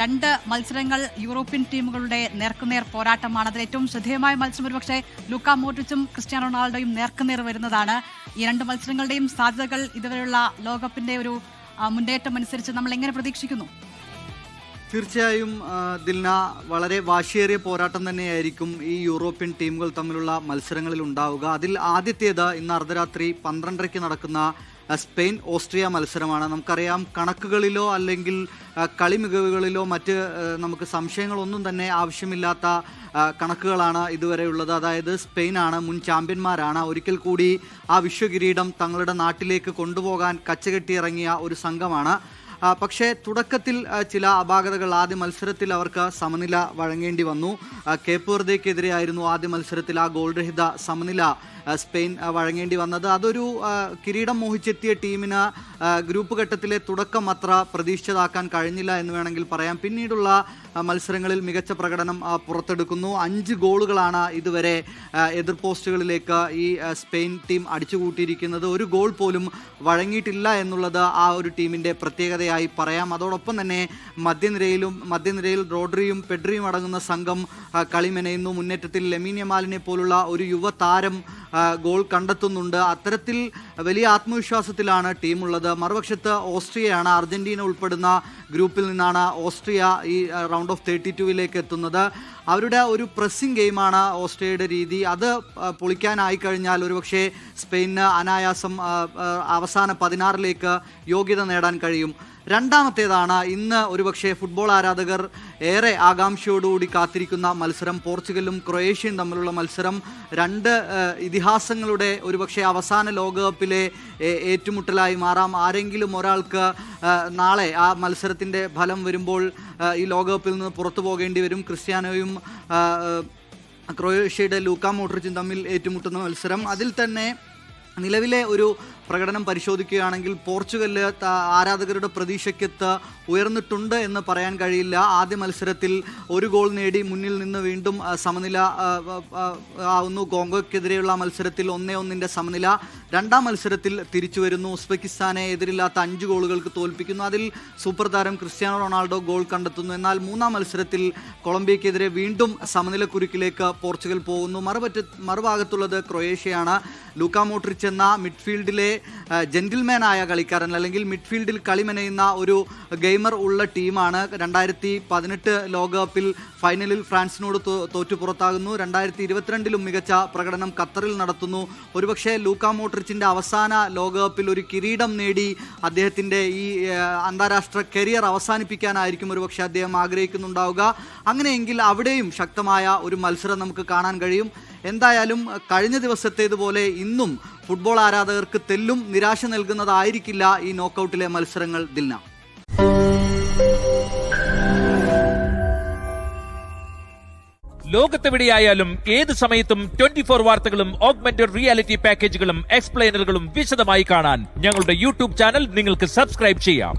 രണ്ട് മത്സരങ്ങൾ യൂറോപ്യൻ ടീമുകളുടെ നേർക്കുനേർ പോരാട്ടമാണ്. അതിൽ ഏറ്റവും ശ്രദ്ധേയമായ മത്സരം ഒരുപക്ഷെ ലൂക്ക മോഡ്രിച്ചും ക്രിസ്ത്യാനോ റൊണാൾഡോയും നേർക്കുനേർ വരുന്നതാണ്. ഈ രണ്ട് മത്സരങ്ങളുടെയും സാധ്യതകൾ ഇതുവരെയുള്ള ലോകകപ്പിന്റെ ഒരു മുന്നേറ്റം അനുസരിച്ച് നമ്മൾ എങ്ങനെ പ്രതീക്ഷിക്കുന്നു? തീർച്ചയായും ദിൽന, വളരെ വാശിയേറിയ പോരാട്ടം തന്നെയായിരിക്കും ഈ യൂറോപ്യൻ ടീമുകൾ തമ്മിലുള്ള മത്സരങ്ങളിൽ ഉണ്ടാവുക. അതിൽ ആദ്യത്തേത് ഇന്ന് അർദ്ധരാത്രി 12:30 നടക്കുന്ന സ്പെയിൻ ഓസ്ട്രിയ മത്സരമാണ്. നമുക്കറിയാം, കണക്കുകളിലോ അല്ലെങ്കിൽ കളി മികവുകളിലോ മറ്റ് നമുക്ക് സംശയങ്ങളൊന്നും തന്നെ ആവശ്യമില്ലാത്ത കണക്കുകളാണ് ഇതുവരെയുള്ളത്. അതായത് സ്പെയിനാണ് മുൻ ചാമ്പ്യന്മാരാണ്. ഒരിക്കൽ കൂടി ആ വിശ്വകിരീടം തങ്ങളുടെ നാട്ടിലേക്ക് കൊണ്ടുപോകാൻ കച്ചകെട്ടിയിറങ്ങിയ ഒരു സംഘമാണ്. പക്ഷേ തുടക്കത്തിൽ ചില അപാകതകൾ, ആദ്യ മത്സരത്തിൽ അവർക്ക് സമനില വഴങ്ങേണ്ടി വന്നു. കേപ്പ് വെർദെക്കെതിരെയായിരുന്നു ആദ്യ മത്സരത്തിൽ ആ ഗോൾ രഹിത സമനില സ്പെയിൻ വഴങ്ങേണ്ടി വന്നത്. അതൊരു കിരീടം മോഹിച്ചെത്തിയ ടീമിന് ഗ്രൂപ്പ് ഘട്ടത്തിലെ തുടക്കം അത്ര പ്രതീക്ഷിച്ചതാക്കാൻ കഴിഞ്ഞില്ല എന്ന് വേണമെങ്കിൽ പറയാം. പിന്നീടുള്ള മത്സരങ്ങളിൽ മികച്ച പ്രകടനം പുറത്തെടുക്കുന്നു. 5 ഗോളുകളാണ് ഇതുവരെ എതിർ പോസ്റ്റുകളിലേക്ക് ഈ സ്പെയിൻ ടീം അടിച്ചുകൂട്ടിയിരിക്കുന്നത്. ഒരു ഗോൾ പോലും വഴങ്ങിയിട്ടില്ല എന്നുള്ളത് ആ ഒരു ടീമിൻ്റെ പ്രത്യേകതയായി പറയാം. അതോടൊപ്പം തന്നെ മധ്യനിരയിൽ റോഡ്രിയും പെഡ്രിയും അടങ്ങുന്ന സംഘം കളിമെനയുന്നു. മുന്നേറ്റത്തിൽ ലെമീൻ യമാലിനെ പോലുള്ള ഒരു യുവതാരം ഗോൾ കണ്ടെത്തുന്നുണ്ട്. അത്തരത്തിൽ വലിയ ആത്മവിശ്വാസത്തിലാണ് ടീമുള്ളത്. മറുപക്ഷത്ത് ഓസ്ട്രിയയാണ്. അർജന്റീന ഉൾപ്പെടുന്ന ഗ്രൂപ്പിൽ നിന്നാണ് ഓസ്ട്രിയ ഈ റൗണ്ട് ഓഫ് 32 എത്തുന്നത്. അവരുടെ ഒരു പ്രസ്സിംഗ് ഗെയിമാണ് ഓസ്ട്രിയയുടെ രീതി. അത് പൊളിക്കാനായി കഴിഞ്ഞാൽ ഒരുപക്ഷെ സ്പെയിനിന് അനായാസം അവസാന 16 യോഗ്യത നേടാൻ കഴിയും. രണ്ടാമത്തേതാണ് ഇന്ന് ഒരുപക്ഷെ ഫുട്ബോൾ ആരാധകർ ഏറെ ആകാംക്ഷയോടുകൂടി കാത്തിരിക്കുന്ന മത്സരം, പോർച്ചുഗലും ക്രൊയേഷ്യയും തമ്മിലുള്ള മത്സരം. രണ്ട് ഇതിഹാസങ്ങളുടെ ഒരുപക്ഷെ അവസാന ലോകകപ്പിലെ ഏറ്റുമുട്ടലായി മാറാം. ആരെങ്കിലും ഒരാൾക്ക് നാളെ ആ മത്സരത്തിൻ്റെ ഫലം വരുമ്പോൾ ഈ ലോകകപ്പിൽ നിന്ന് പുറത്തു പോകേണ്ടി വരും. ക്രിസ്ത്യാനോയും ക്രൊയേഷ്യയുടെ ലൂക്ക മോഡ്രിച്ചും തമ്മിൽ ഏറ്റുമുട്ടുന്ന മത്സരം. അതിൽ തന്നെ നിലവിലെ ഒരു പ്രകടനം പരിശോധിക്കുകയാണെങ്കിൽ പോർച്ചുഗലിലെ ആരാധകരുടെ പ്രതീക്ഷയ്ക്കത്ത് ഉയർന്നിട്ടുണ്ട് എന്ന് പറയാൻ കഴിയില്ല. ആദ്യ മത്സരത്തിൽ ഒരു ഗോൾ നേടി മുന്നിൽ നിന്ന് വീണ്ടും സമനില ആവുന്നു. കോങ്കോയ്ക്കെതിരെയുള്ള മത്സരത്തിൽ 1-1 സമനില. രണ്ടാം മത്സരത്തിൽ തിരിച്ചു വരുന്നു. ഉസ്ബെക്കിസ്ഥാനെ എതിരില്ലാത്ത 5 ഗോളുകൾക്ക് തോൽപ്പിക്കുന്നു. അതിൽ സൂപ്പർ താരം ക്രിസ്ത്യാനോ റൊണാൾഡോ ഗോൾ കണ്ടെത്തുന്നു. എന്നാൽ മൂന്നാം മത്സരത്തിൽ കൊളംബിയക്കെതിരെ വീണ്ടും സമനില കുരുക്കിലേക്ക് പോർച്ചുഗൽ പോകുന്നു. മറുഭാഗത്തുള്ളത് ക്രൊയേഷ്യയാണ്. ലൂക്ക മോഡ്രിച്ച് എന്ന മിഡ്ഫീൽഡിലെ ജെന്റിൽമാൻ ആയ കളിക്കാരൻ, അല്ലെങ്കിൽ മിഡ്ഫീൽഡിൽ കളിമെനയുന്ന ഒരു ഗെയിമർ ഉള്ള ടീമാണ്. 2018 ലോകകപ്പിൽ ഫൈനലിൽ ഫ്രാൻസിനോട് തോറ്റു പുറത്താകുന്നു. 2022 മികച്ച പ്രകടനം ഖത്തറിൽ നടത്തുന്നു. ഒരുപക്ഷെ ലൂക്ക മോഡ്രിച്ചിൻ്റെ അവസാന ലോകകപ്പിൽ ഒരു കിരീടം നേടി അദ്ദേഹത്തിൻ്റെ ഈ അന്താരാഷ്ട്ര കരിയർ അവസാനിപ്പിക്കാനായിരിക്കും ഒരുപക്ഷെ അദ്ദേഹം ആഗ്രഹിക്കുന്നുണ്ടാവുക. അങ്ങനെയെങ്കിൽ അവിടെയും ശക്തമായ ഒരു മത്സരം നമുക്ക് കാണാൻ കഴിയും. എന്തായാലും കഴിഞ്ഞ ദിവസത്തേതുപോലെ ഇന്നും ഫുട്ബോൾ ആരാധകർക്ക് തെല്ലും നിരാശ നൽകുന്നതായിരിക്കില്ല ഈ നോക്കൌട്ടിലെ മത്സരങ്ങൾ. ദിൽന, ലോകത്തെവിടെയായാലും ഏത് സമയത്തും 24 വാർത്തകളും ഓഗ്മെന്റഡ് റിയാലിറ്റി പാക്കേജുകളും എക്സ്പ്ലെയിനറുകളും വിശദമായി കാണാൻ ഞങ്ങളുടെ യൂട്യൂബ് ചാനൽ നിങ്ങൾക്ക് സബ്സ്ക്രൈബ് ചെയ്യാം.